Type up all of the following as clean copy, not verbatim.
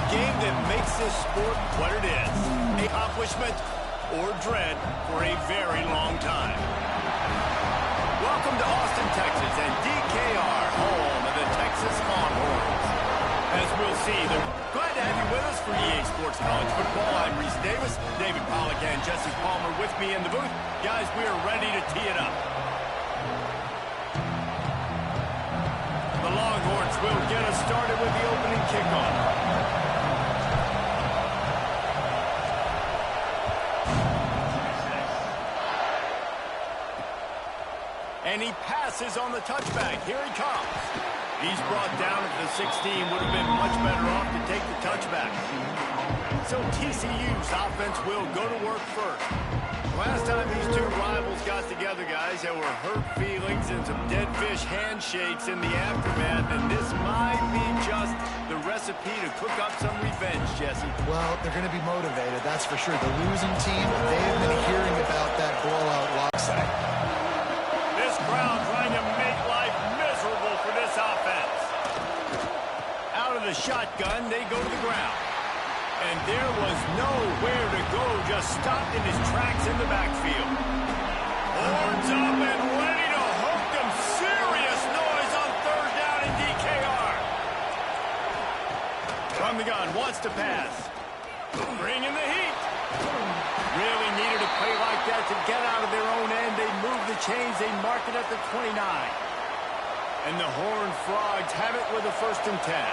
game that makes this sport what it is. Accomplishment or dread for a very long time. Welcome to Austin, Texas, and DKR, home of the Texas Longhorns. As we'll see, they're glad to have you with us for EA Sports College Football. I'm Reese Davis, David Pollack, and Jesse Palmer with me in the booth. Guys, we are ready to tee it up. The Longhorns will get us started with the opening kickoff. And he passes on the touchback. Here he comes. He's brought down at the 16. Would have been much better off to take the touchback. So TCU's offense will go to work first. Last time these two rivals got together, guys, there were hurt feelings and some dead fish handshakes in the aftermath, and this might be just the recipe to cook up some revenge, Jesse. Well, they're going to be motivated, that's for sure. The losing team, they have been hearing about that blowout lopsided. This crowd trying to make life miserable for this offense. Out of the shotgun, they go to the ground. And there was nowhere to go, just stopped in his tracks in the backfield. Horns up and ready to hook them. Serious noise on third down in DKR. From the gun, wants to pass. Bringing the heat. Really needed a play like that to get out of their own end. They move the chains, they mark it at the 29. And the Horned Frogs have it with a 1st and 10.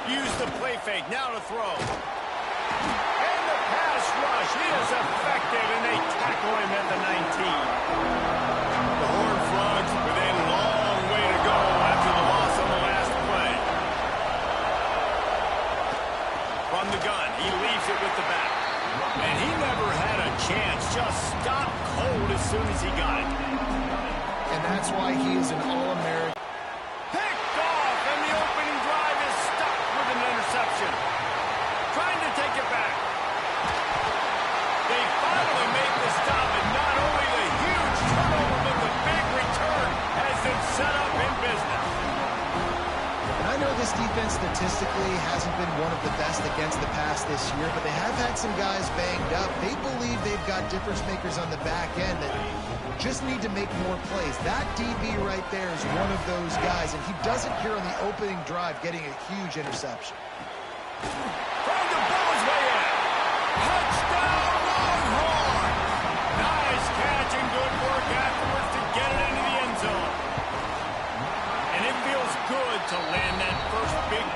Use the play fake, now to throw. And the pass rush is effective, and they tackle him at the 19. The Horned Frogs with a long way to go after the loss on the last play. From the gun, he leaves it with the back. And he never had a chance, just stopped cold as soon as he got it. And that's why he is an All-American. Trying to take it back. They finally make the stop, and not only the huge turnover, but the big return has them set up in business. And I know this defense statistically hasn't been one of the best against the pass this year, but they have had some guys banged up. They believe they've got difference makers on the back end that just need to make more plays. That DB right there is one of those guys, and he does it here on the opening drive, getting a huge interception. Trying to blow his way in. Touchdown, Longhorn! Nice catch and good work afterwards to get it into the end zone. And it feels good to land that first big...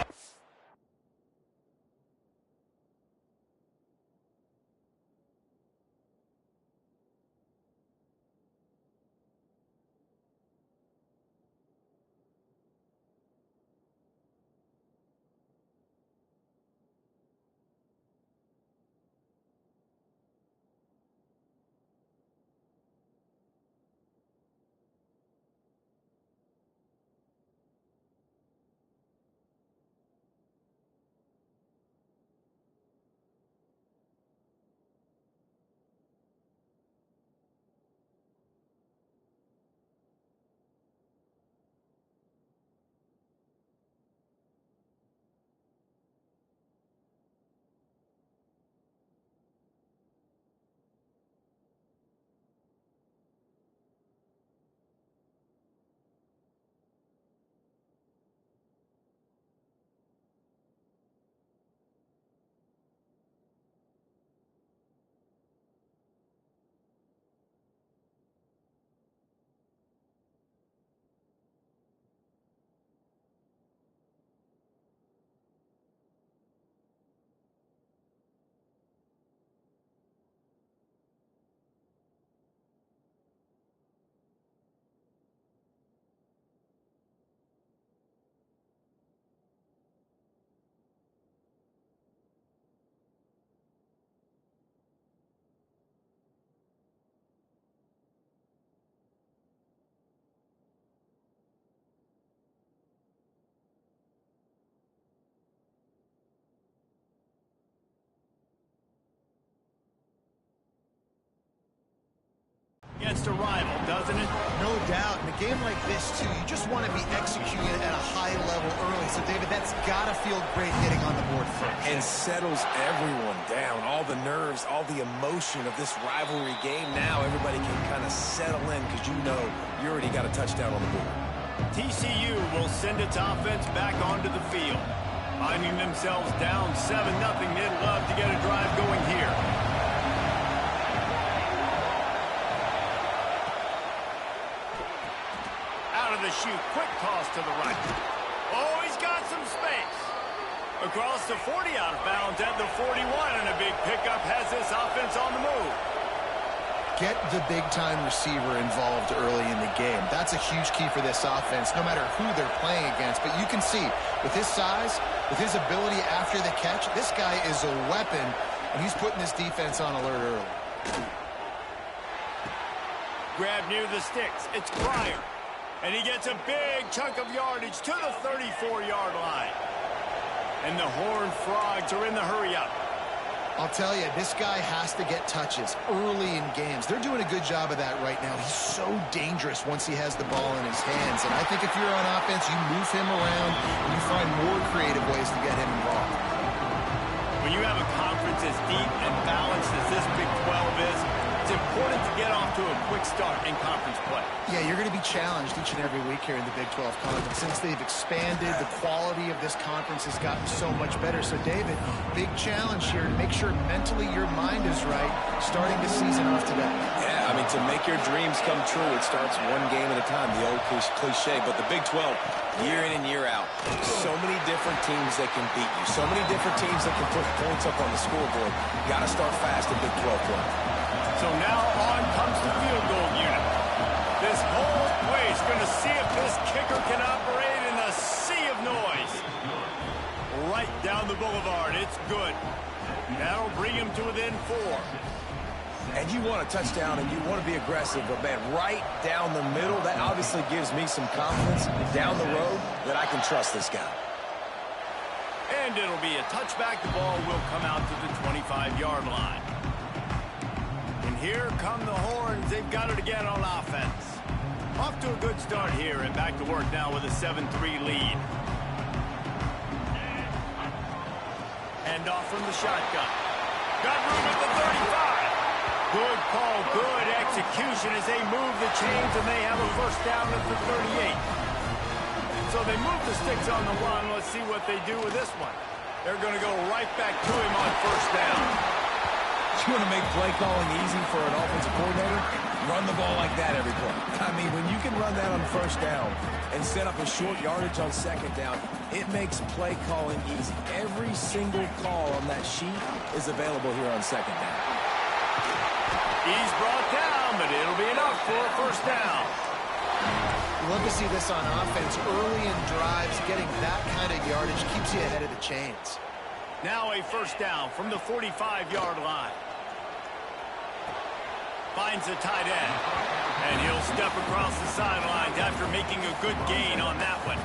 confident? No doubt. In a game like this, too, you just want to be executing at a high level early. So, David, that's got to feel great getting on the board first. And settles everyone down. All the nerves, all the emotion of this rivalry game. Now everybody can kind of settle in because you know you already got a touchdown on the board. TCU will send its offense back onto the field. Finding themselves down 7-0, they'd love to get a drive going here. Out of the chute, quick toss to the right. Oh, he's got some space. Across the 40, out of bounds at the 41, and a big pickup has this offense on the move. Get the big-time receiver involved early in the game. That's a huge key for this offense, no matter who they're playing against. But you can see, with his size, with his ability after the catch, this guy is a weapon, and he's putting this defense on alert early. Grab near the sticks. It's Pryor. And he gets a big chunk of yardage to the 34-yard line. And the Horned Frogs are in the hurry-up. I'll tell you, this guy has to get touches early in games. They're doing a good job of that right now. He's so dangerous once he has the ball in his hands. And I think if you're on offense, you move him around and you find more creative ways to get him involved. When you have a conference as deep and balanced as this Big 12 is, it's important to get off to a quick start in conference play. Yeah, you're going to be challenged each and every week here in the Big 12 Conference. Since they've expanded, the quality of this conference has gotten so much better. So, David, big challenge here to make sure mentally your mind is right starting the season off today. Yeah, I mean, to make your dreams come true, it starts one game at a time, the old cliche. But the Big 12, year in and year out, so many different teams that can beat you, so many different teams that can put points up on the scoreboard. Got to start fast in Big 12 play. So now on comes the field goal unit. This whole place going to see if this kicker can operate in a sea of noise. Right down the boulevard. It's good. That'll bring him to within 4. And you want a touchdown and you want to be aggressive, but, man, right down the middle, that obviously gives me some confidence down the road that I can trust this guy. And it'll be a touchback. The ball will come out to the 25-yard line. Here come the Horns. They've got it again on offense. Off to a good start here and back to work now with a 7-3 lead. Hand off from the shotgun. Got room at the 35. Good call, good execution as they move the chains and they have a first down at the 38. So they move the sticks on the run. Let's see what they do with this one. They're going to go right back to him on first down. You want to make play calling easy for an offensive coordinator? Run the ball like that every play. I mean, when you can run that on first down and set up a short yardage on second down, it makes play calling easy. Every single call on that sheet is available here on second down. He's brought down, but it'll be enough for a first down. You love to see this on offense. Early in drives, getting that kind of yardage keeps you ahead of the chains. Now a first down from the 45-yard line. Finds the tight end. And he'll step across the sidelines after making a good gain on that one.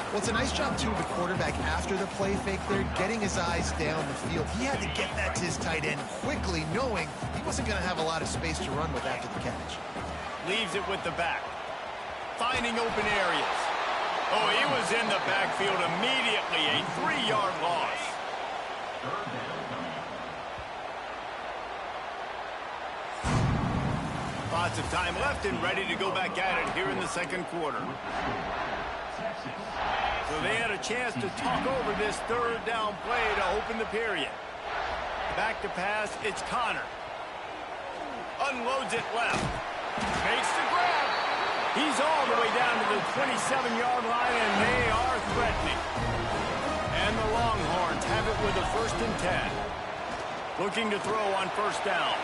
Well, it's a nice job, too, of the quarterback after the play fake there, getting his eyes down the field. He had to get that to his tight end quickly, knowing he wasn't going to have a lot of space to run with after the catch. Leaves it with the back. Finding open areas. Oh, he was in the backfield immediately. A 3-yard loss. Lots of time left and ready to go back at it here in the second quarter. So they had a chance to talk over this third down play to open the period. Back to pass, it's Connor. Unloads it left. Makes the grab. He's all the way down to the 27-yard line, and they are threatening. And the Longhorns have it with a 1st and 10. Looking to throw on first down.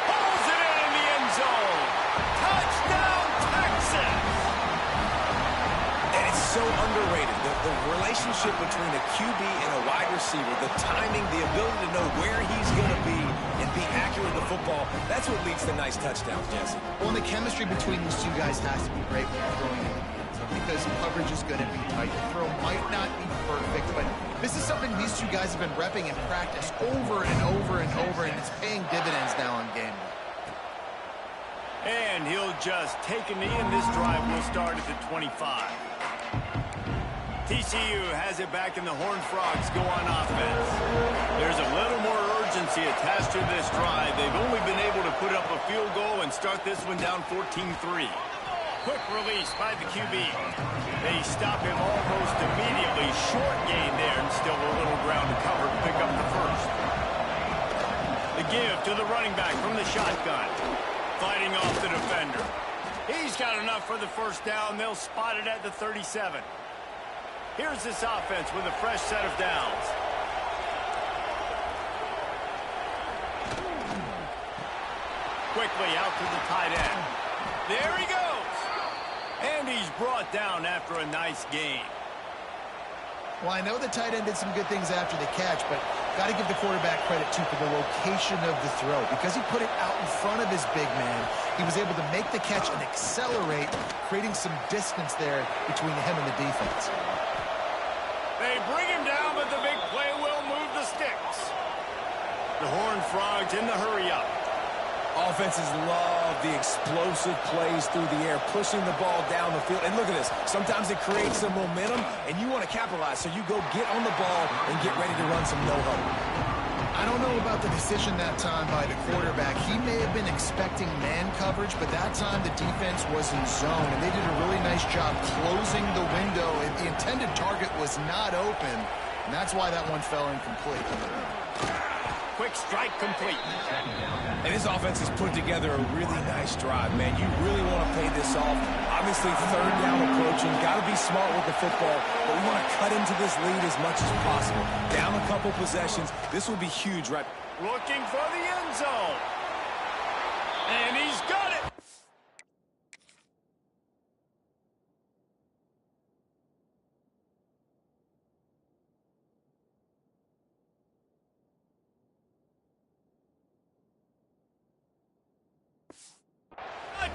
Pulls it in the end zone. Touchdown, Texas! And it's so underrated. The relationship between a QB and a wide receiver, the timing, the ability to know where he's going to be and be accurate with the football, that's what leads to nice touchdowns, Jesse. Well, and the chemistry between these two guys has to be great when you're throwing in the end zone because coverage is going to be tight. The throw might not be perfect, but this is something these two guys have been repping in practice over and over and over, and it's paying dividends now on game day. And he'll just take a knee, and this drive will start at the 25. TCU has it back, and the Horned Frogs go on offense. There's a little more urgency attached to this drive. They've only been able to put up a field goal and start this one down 14-3. Quick release by the QB. They stop him almost immediately. Short gain there, and still a little ground to cover to pick up the first. The give to the running back from the shotgun. Fighting off the defender. He's got enough for the first down. They'll spot it at the 37. Here's this offense with a fresh set of downs. Quickly out to the tight end. There he goes. And he's brought down after a nice gain. Well, I know the tight end did some good things after the catch, but got to give the quarterback credit, too, for the location of the throw. Because he put it out in front of his big man, he was able to make the catch and accelerate, creating some distance there between him and the defense. They bring him down, but the big play will move the sticks. The Horned Frogs in the hurry-up. Offenses love the explosive plays through the air, pushing the ball down the field. And look at this. Sometimes it creates some momentum, and you want to capitalize. So you go get on the ball and get ready to run some no-huddle. I don't know about the decision that time by the quarterback. He may have been expecting man coverage, but that time the defense was in zone, and they did a really nice job closing the window. The intended target was not open, and that's why that one fell incomplete. Quick strike complete. And this offense has put together a really nice drive, man. You really want to pay this off. Obviously, third down approaching. Got to be smart with the football, but we want to cut into this lead as much as possible. Down a couple possessions. This will be huge, right? Looking for the end zone. And he's got it.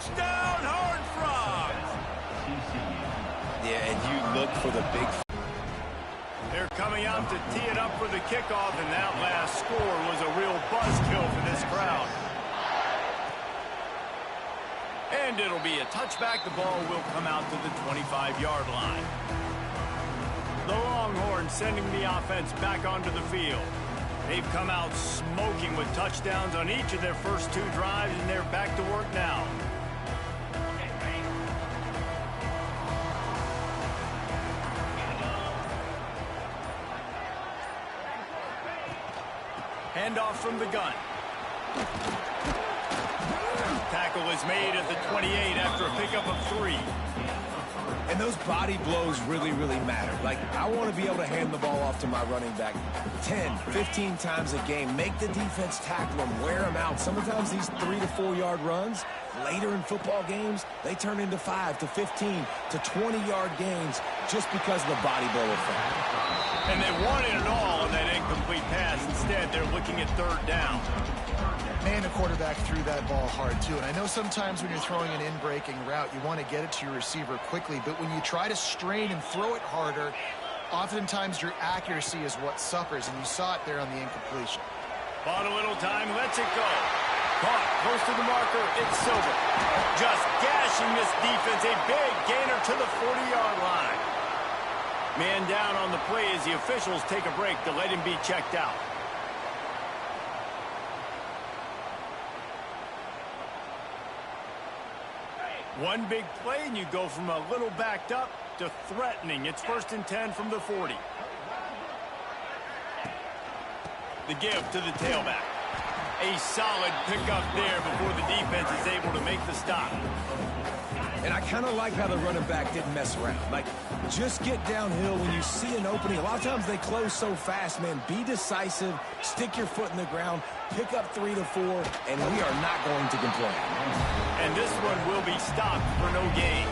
Touchdown, Horned Frogs! Yeah, and you look for the big... They're coming out to tee it up for the kickoff, and that last score was a real buzzkill for this crowd. And it'll be a touchback. The ball will come out to the 25-yard line. The Longhorns sending the offense back onto the field. They've come out smoking with touchdowns on each of their first two drives, and they're back to work now. Handoff from the gun. Tackle is made at the 28 after a pickup of 3. And those body blows really, really matter. Like, I want to be able to hand the ball off to my running back 10, 15 times a game. Make the defense tackle them, wear them out. Sometimes these 3 to 4 yard runs, later in football games, they turn into 5 to 15 to 20-yard gains just because of the body blow effect. And they wanted it all on that incomplete pass. Instead, they're looking at third down. Man, the quarterback threw that ball hard, too. And I know sometimes when you're throwing an in-breaking route, you want to get it to your receiver quickly. But when you try to strain and throw it harder, oftentimes your accuracy is what suffers. And you saw it there on the incompletion. Bought a little time, lets it go. Caught, close to the marker, it's Silver. Just gashing this defense, a big gainer to the 40-yard line. Man down on the play as the officials take a break to let him be checked out. One big play, and you go from a little backed up to threatening. It's 1st and 10 from the 40. The give to the tailback. A solid pickup there before the defense is able to make the stop. And I kind of like how the running back didn't mess around. Like, just get downhill when you see an opening. A lot of times they close so fast, man. Be decisive, stick your foot in the ground, pick up 3 to 4, and we are not going to complain. And this one will be stopped for no gain.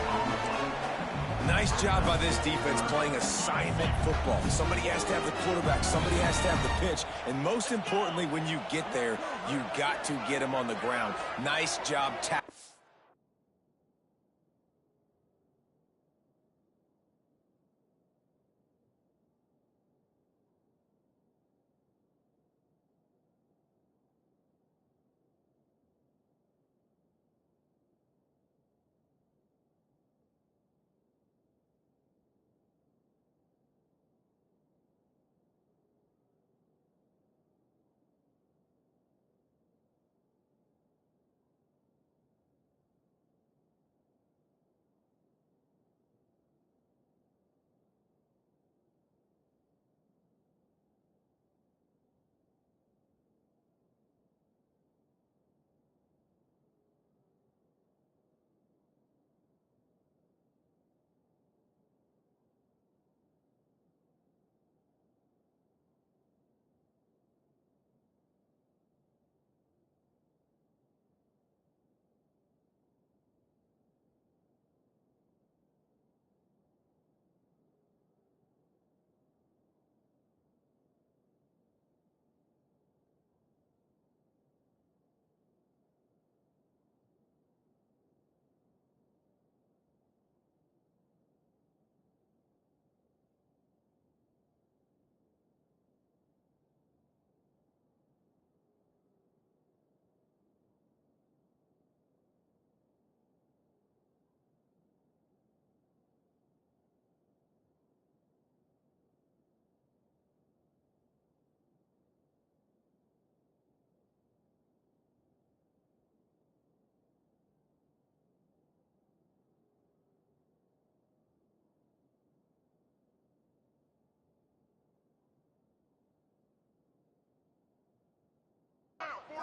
Nice job by this defense playing assignment football. Somebody has to have the quarterback, somebody has to have the pitch, and most importantly, when you get there, you got to get him on the ground. Nice job tackling.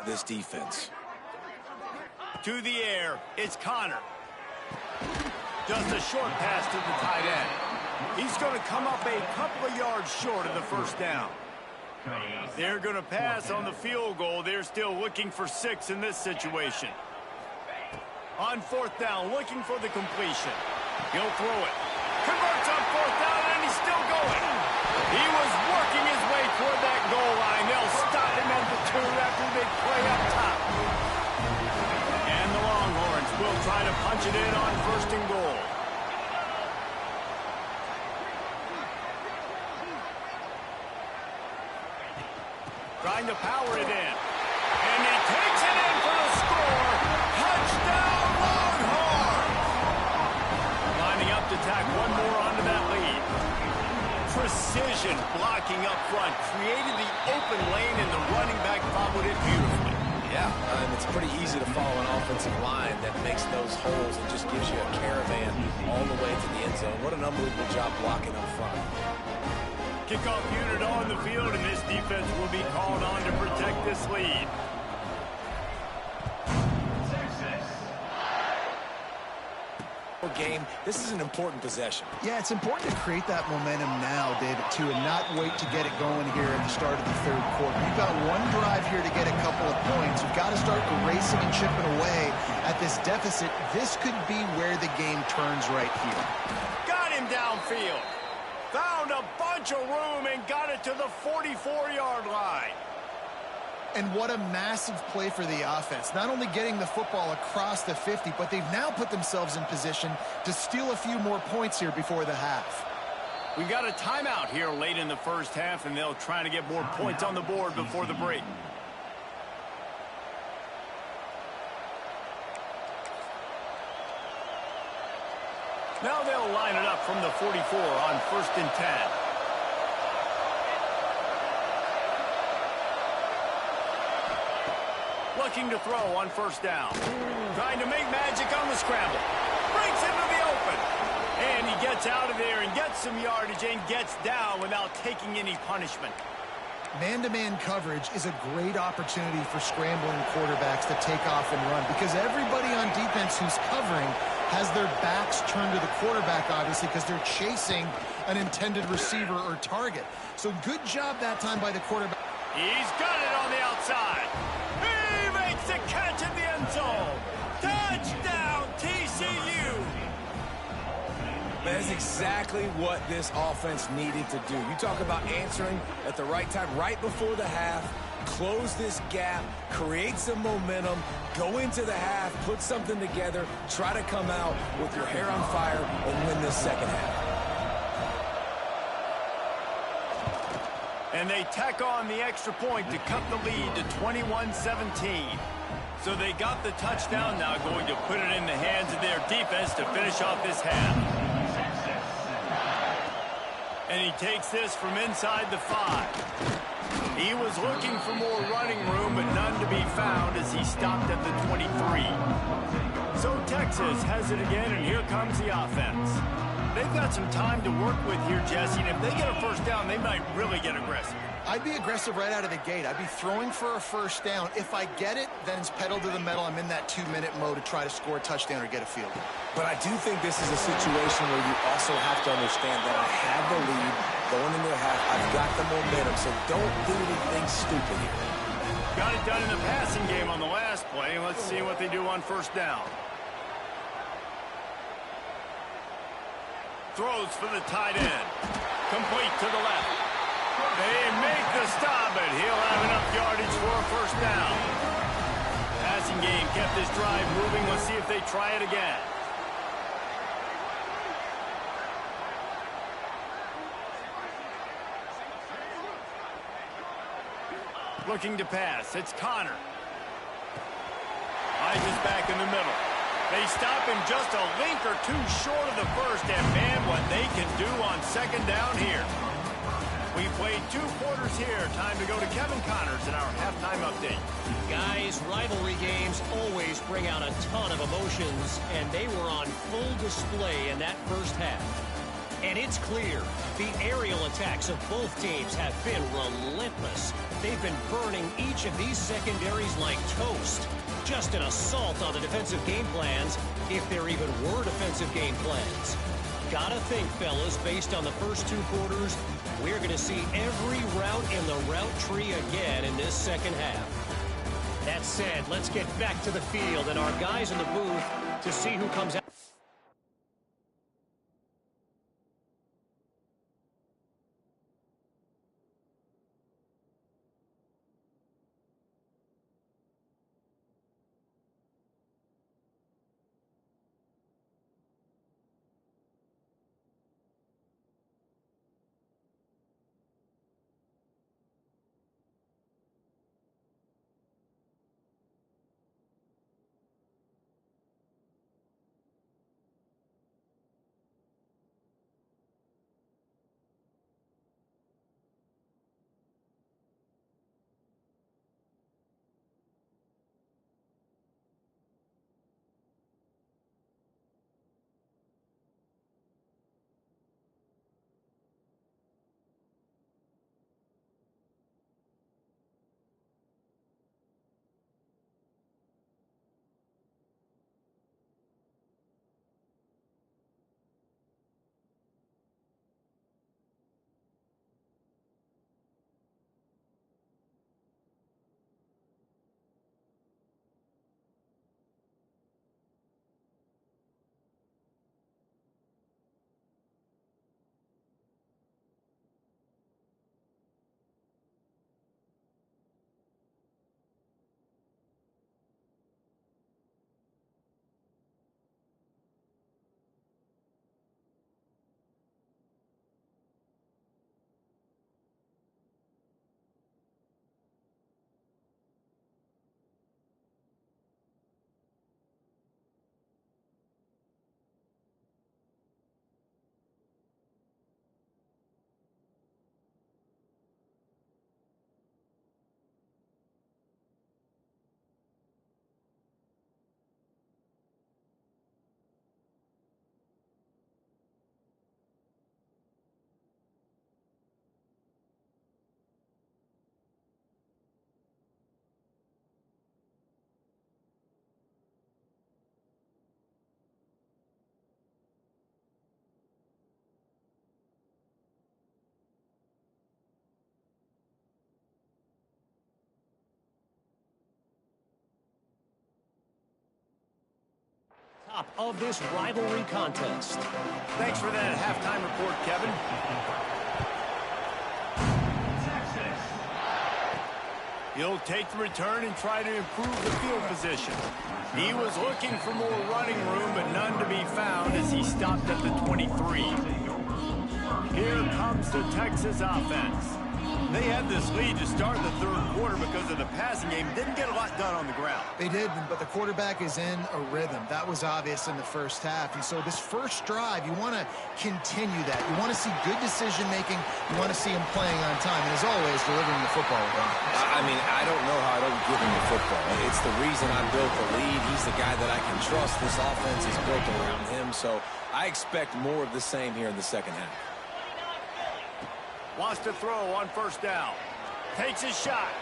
this defense. To the air, it's Connor. Just a short pass to the tight end. He's going to come up a couple of yards short of the first down. They're going to pass on the field goal. They're still looking for 6 in this situation. On fourth down, looking for the completion. He'll throw it. Converts on fourth down, and he's still going. He was working his way toward that goal line. They'll stop him at the 2 after they play up top. And the Longhorns will try to punch it in on first and goal. Trying to power it in. And he takes it in for the score. Touchdown, Longhorns! Lining up to tack one more onto that lead. Precision blocking up front. Created the open lane, and the running back followed it beautifully. Yeah, and it's pretty easy to follow an offensive line that makes those holes and just gives you a caravan all the way to the end zone. What an unbelievable job blocking up front. Kickoff unit on the field, and this defense will be called on to protect this lead. Game. This is an important possession. Yeah, it's important to create that momentum now, David, too, and not wait to get it going here at the start of the third quarter. You've got one drive here to get a couple of points. You've got to start erasing and chipping away at this deficit. This could be where the game turns right here. Got him downfield. Found a bunch of room and got it to the 44-yard line. And what a massive play for the offense. Not only getting the football across the 50, but they've now put themselves in position to steal a few more points here before the half. We got a timeout here late in the first half, and they'll try to get more points on the board before the break. Now they'll line it up from the 44 on 1st and 10. Looking to throw on first down. Trying to make magic on the scramble. Breaks into the open. And he gets out of there and gets some yardage and gets down without taking any punishment. Man-to-man coverage is a great opportunity for scrambling quarterbacks to take off and run, because everybody on defense who's covering has their backs turned to the quarterback, obviously, because they're chasing an intended receiver or target. So good job that time by the quarterback. He's got it on the outside. He makes the catch in the end zone. Touchdown, TCU. That's exactly what this offense needed to do. You talk about answering at the right time, right before the half, close this gap, create some momentum, go into the half, put something together, try to come out with your hair on fire and win this second half. And they tack on the extra point to cut the lead to 21-17. So they got the touchdown, now going to put it in the hands of their defense to finish off this half. And he takes this from inside the 5. He was looking for more running room, but none to be found as he stopped at the 23. So Texas has it again, and here comes the offense. They've got some time to work with here, Jesse, and if they get a first down, they might really get aggressive. I'd be aggressive right out of the gate. I'd be throwing for a first down. If I get it, then it's pedal to the metal. I'm in that 2-minute mode to try to score a touchdown or get a field goal. But I do think this is a situation where you also have to understand that I have the lead going into the half. I've got the momentum, so don't do anything stupid here. Got it done in the passing game on the last play. Let's see what they do on first down. Throws for the tight end. Complete to the left. They make the stop, but he'll have enough yardage for a first down. Passing game kept this drive moving. Let's see if they try it again. Looking to pass. It's Connor. Eyes is back in the middle. They stop him just a link or two short of the first, and man, what they can do on second down here. We played 2 quarters here. Time to go to Kevin Connors in our halftime update. Guys, rivalry games always bring out a ton of emotions, and they were on full display in that first half. And it's clear the aerial attacks of both teams have been relentless. They've been burning each of these secondaries like toast. Just an assault on the defensive game plans, if there even were defensive game plans. Gotta think, fellas, based on the first 2 quarters, we're going to see every route in the route tree again in this second half. That said, let's get back to the field and our guys in the booth to see who comes out. Top of this rivalry contest. Thanks for that halftime report, Kevin. He'll take the return and try to improve the field position. He was looking for more running room, but none to be found as he stopped at the 23. Here comes the Texas offense. They had this lead to start the third quarter because of the passing game. Didn't get a lot done on the ground. They did, but the quarterback is in a rhythm. That was obvious in the first half. And so this first drive, you want to continue that. You want to see good decision-making. You want to see him playing on time. And as always, delivering the football. I mean, I don't know how I don't give him the football. It's the reason I built the lead. He's the guy that I can trust. This offense is built around him. So I expect more of the same here in the second half. Wants to throw on first down. Takes a shot.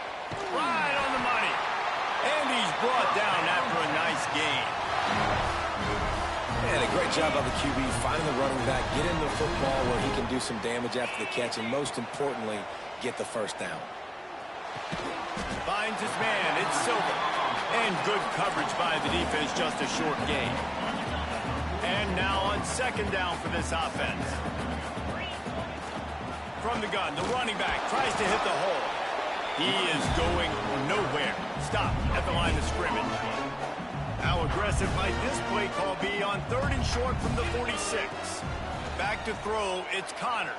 Right on the money. And he's brought down after a nice gain. And a great job by the QB finding the running back, get him the football where he can do some damage after the catch, and most importantly, get the first down. Finds his man. It's Silver. And good coverage by the defense, just a short gain. And now on second down for this offense. From the gun, the running back tries to hit the hole. He is going nowhere. Stop at the line of scrimmage. How aggressive might this play call be on third and short from the 46? Back to throw, it's Connor.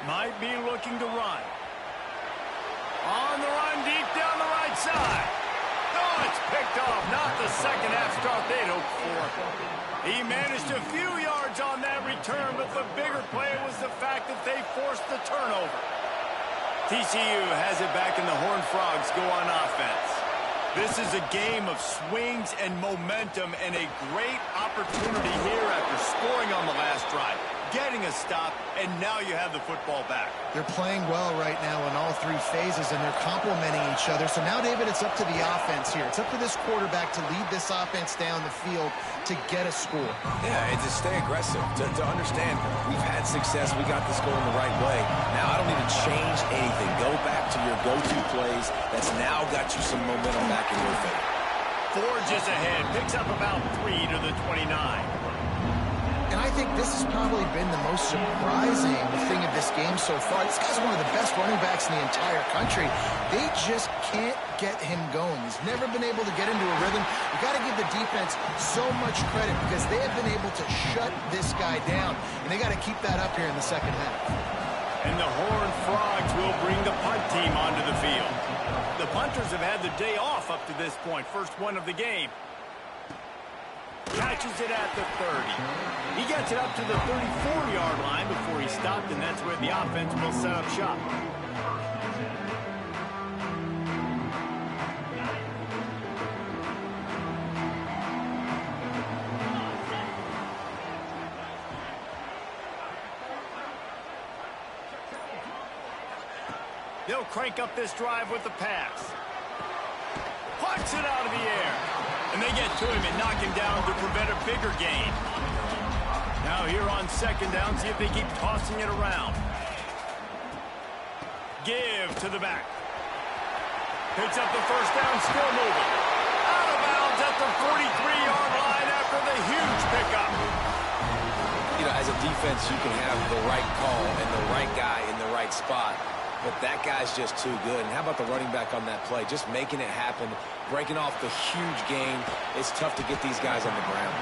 Might be looking to run. On the run, deep down the right side. Oh, it's picked off. Not the second half start they'd hoped for. He managed a few yards on that return, but the bigger play was the fact that they forced the turnover. TCU has it back, and the Horned Frogs go on offense. This is a game of swings and momentum, and a great opportunity here after scoring on the last drive. getting a stop, and now you have the football back. They're playing well right now in all three phases, and they're complementing each other. So now, David, it's up to the offense here. It's up to this quarterback to lead this offense down the field to get a score. Yeah, and to stay aggressive, to understand we've had success, we got this going the right way. Now I don't need to change anything. Go back to your go-to plays. That's now got you some momentum back in your favor. Forges ahead, picks up about 3 to the 29. And I think this has probably been the most surprising thing of this game so far. This guy's one of the best running backs in the entire country. They just can't get him going. He's never been able to get into a rhythm. You got to give the defense so much credit because they have been able to shut this guy down. And they got to keep that up here in the second half. And the Horned Frogs will bring the punt team onto the field. The punters have had the day off up to this point. First one of the game. Catches it at the 30. He gets it up to the 34-yard line before he stopped, and that's where the offense will set up shop. They'll crank up this drive with the pass. Parks it out of the air. And they get to him and knock him down to prevent a bigger gain. Now here on second down, see if they keep tossing it around. Give to the back. Picks up the first down, still moving. Out of bounds at the 43-yard line after the huge pickup. You know, as a defense, you can have the right call and the right guy in the right spot. But that guy's just too good. And how about the running back on that play? Just making it happen, breaking off the huge gain. It's tough to get these guys on the ground.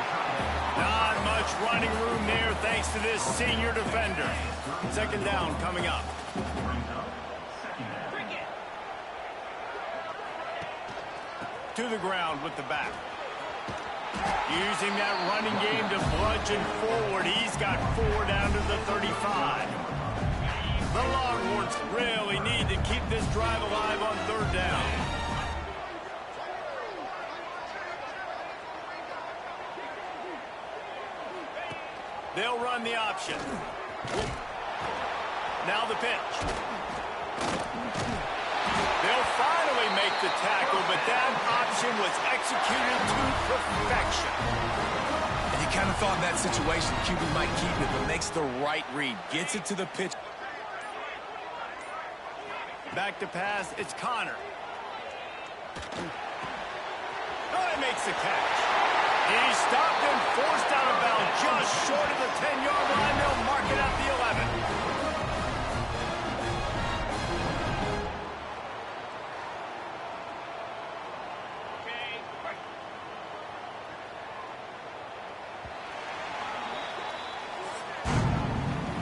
Not much running room there thanks to this senior defender. Second down coming up. To the ground with the back. Using that running game to bludgeon forward. He's got 4 down to the 35. The Longhorns really need to keep this drive alive on third down. They'll run the option. Now the pitch. They'll finally make the tackle, but that option was executed to perfection. And you kind of thought in that situation QB might keep it, but makes the right read. Gets it to the pitch. Back to pass, it's Connor. Oh, he makes the catch. He's stopped and forced out of bounds just short of the 10-yard line. They'll mark it at the 11.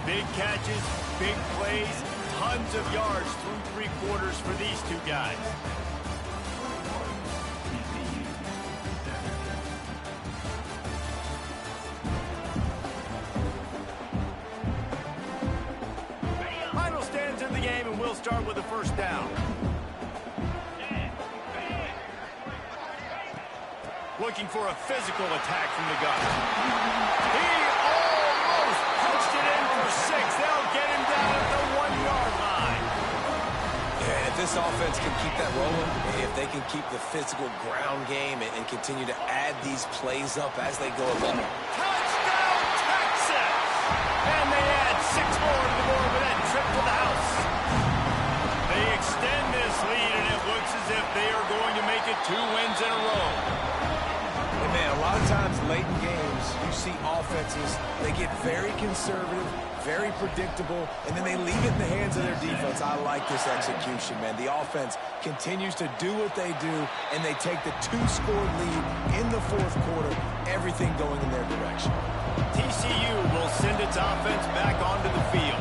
Big catches, big plays. Tons of yards through 3 quarters for these two guys. Final stands in the game, and we'll start with the first down. Looking for a physical attack from the gun. He almost punched it in for 6. They'll get him down at the 1-yard line. Yeah, and if this offense can keep that rolling, if they can keep the physical ground game and continue to add these plays up as they go along. Touchdown, Texas! And they add 6 more to the board with that trip to the house. They extend this lead, and it looks as if they are going to make it 2 wins in a row. And man, a lot of times late in games, you see offenses, they get very conservative, very predictable, and then they leave it in the hands of their defense. I like this execution, man. The offense continues to do what they do, and they take the 2-score lead in the 4th quarter, everything going in their direction. TCU will send its offense back onto the field.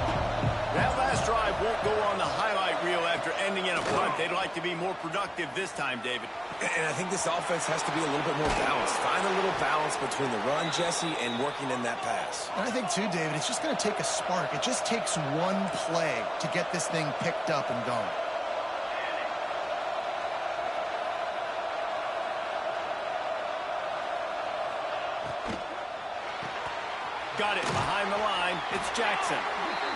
That last drive won't go on the highlight reel after ending in a punt. They'd like to be more productive this time, David. And I think this offense has to be a little bit more balanced. Find a little balance between the run, Jesse, and working in that pass. And I think, too, David, it's just going to take a spark. It just takes one play to get this thing picked up and going. Got it behind the line. It's Jackson.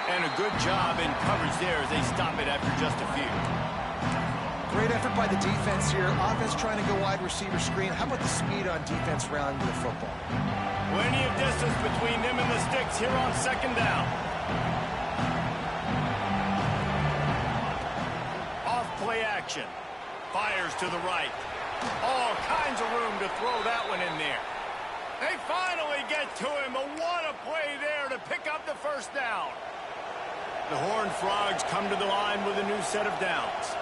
And a good job in coverage there as they stop it after just a few. Great effort by the defense here. Offense trying to go wide receiver screen. How about the speed on defense rounding the football? Plenty of distance between them and the sticks here on second down. Off play action. Fires to the right. All kinds of room to throw that one in there. They finally get to him, but what a play there to pick up the first down. The Horned Frogs come to the line with a new set of downs.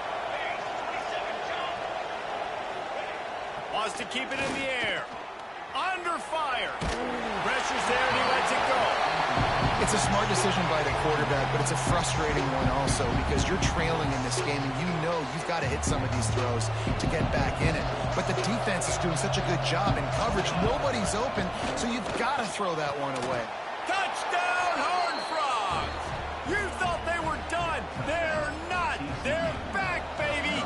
Wants to keep it in the air. Under fire. Pressure's there and he lets it go. It's a smart decision by the quarterback, but it's a frustrating one also because you're trailing in this game and you know you've got to hit some of these throws to get back in it. But the defense is doing such a good job in coverage. Nobody's open, so you've got to throw that one away. Touchdown, Horned Frogs! You thought they were done. They're not. They're back, baby.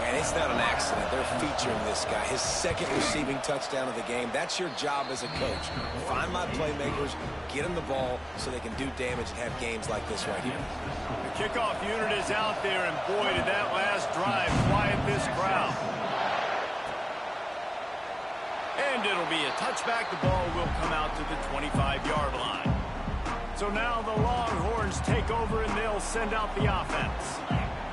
And it's not an accident. They're featuring this guy. His second receiving touchdown of the game. That's your job as a coach. Find my playmakers, get them the ball so they can do damage and have games like this right here. The kickoff unit is out there, and boy, did that last drive quiet this crowd. And it'll be a touchback. The ball will come out to the 25-yard line. So now the Longhorns take over, and they'll send out the offense.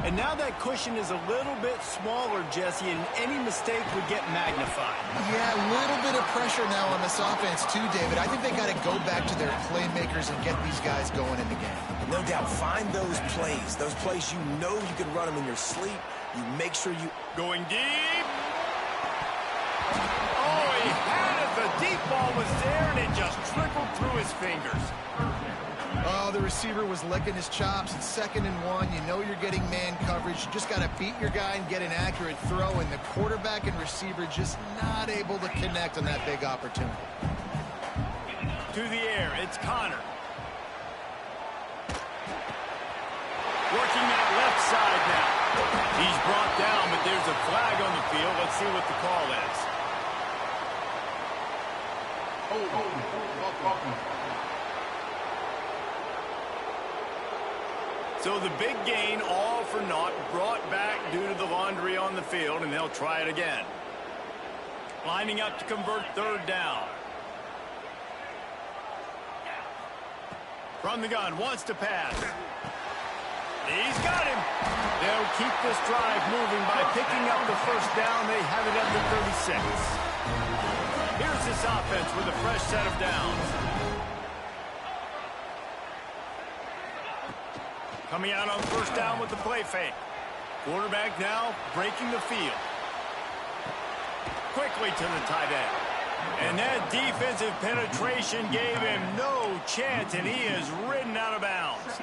And now that cushion is a little bit smaller, Jesse, and any mistake would get magnified. Yeah, a little bit of pressure now on this offense too, David. I think they got to go back to their playmakers and get these guys going in the game. No doubt, find those plays you know you can run them in your sleep. You make sure you... Going deep. Oh, he had it. The deep ball was there, and it just trickled through his fingers. Oh, the receiver was licking his chops. It's 2nd and 1. You know you're getting man coverage. You just got to beat your guy and get an accurate throw, and the quarterback and receiver just not able to connect on that big opportunity. To the air, it's Connor. Working that left side now. He's brought down, but there's a flag on the field. Let's see what the call is. So the big gain, all for naught, brought back due to the laundry on the field, and they'll try it again. Lining up to convert 3rd down. From the gun, wants to pass. He's got him. They'll keep this drive moving by picking up the first down. They have it at the 36. Here's this offense with a fresh set of downs. Coming out on 1st down with the play fake. Quarterback now breaking the field. Quickly to the tight end. And that defensive penetration gave him no chance, and he is ridden out of bounds.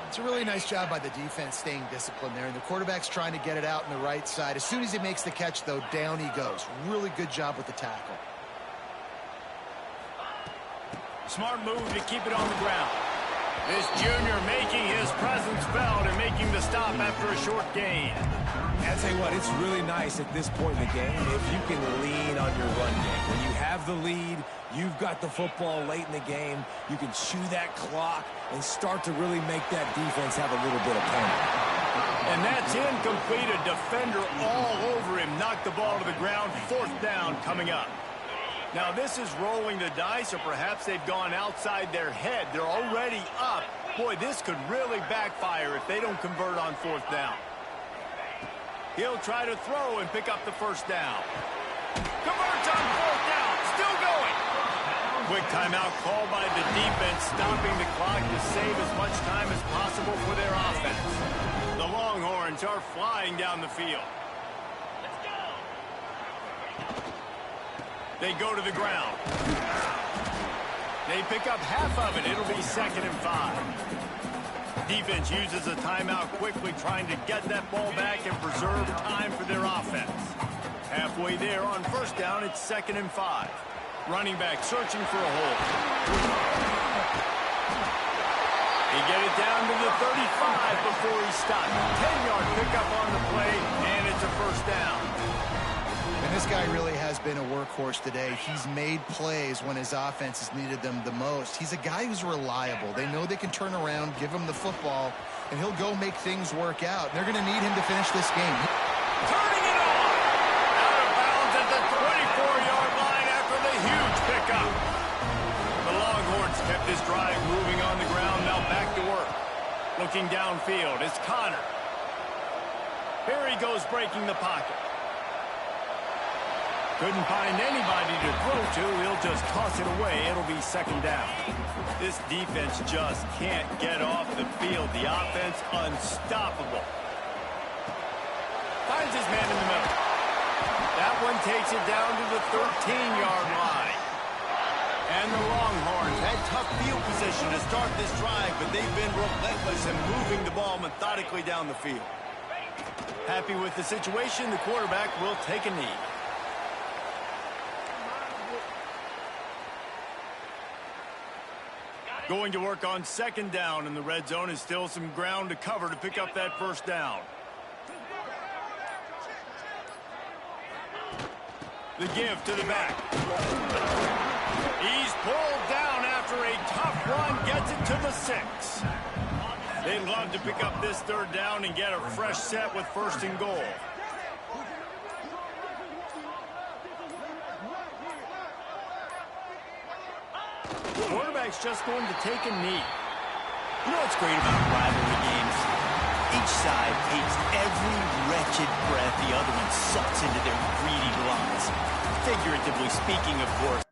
It's a really nice job by the defense staying disciplined there, and the quarterback's trying to get it out on the right side. As soon as he makes the catch, though, down he goes. Really good job with the tackle. Smart move to keep it on the ground. This junior making his presence felt and making the stop after a short gain. I'll tell you what, it's really nice at this point in the game if you can lean on your run game. When you have the lead, you've got the football late in the game, you can chew that clock and start to really make that defense have a little bit of panic. And that's incomplete. A defender all over him. Knocked the ball to the ground. 4th down coming up. Now this is rolling the dice, or perhaps they've gone outside their head. They're already up. Boy, this could really backfire if they don't convert on 4th down. He'll try to throw and pick up the first down. Converts on 4th down. Still going. Quick timeout called by the defense, stopping the clock to save as much time as possible for their offense. The Longhorns are flying down the field. They go to the ground. They pick up half of it. It'll be 2nd and 5. Defense uses a timeout quickly, trying to get that ball back and preserve time for their offense. Halfway there on 1st down, it's 2nd and 5. Running back searching for a hole. He get it down to the 35 before he stopped. 10-yard pickup on the play, and it's a 1st down. And this guy really has been a workhorse today. He's made plays when his offense has needed them the most. He's a guy who's reliable. They know they can turn around, give him the football, and he'll go make things work out. They're going to need him to finish this game. Turning it on! Out of bounds at the 24-yard line after the huge pickup. The Longhorns kept this drive moving on the ground. Now back to work. Looking downfield, it's Connor. Here he goes breaking the pocket. Couldn't find anybody to throw to. He'll just toss it away. It'll be second down. This defense just can't get off the field. The offense unstoppable. Finds his man in the middle. That one takes it down to the 13-yard line. And the Longhorns had tough field position to start this drive, but they've been relentless in moving the ball methodically down the field. Happy with the situation, the quarterback will take a knee. Going to work on second down in the red zone. Is still some ground to cover to pick up that first down. The give to the back. He's pulled down after a tough run. Gets it to the 6. They'd love to pick up this third down and get a fresh set with first and goal. Quarterback's just going to take a knee. You know what's great about rivalry games? Each side takes every wretched breath the other one sucks into their greedy lungs. Figuratively speaking, of course.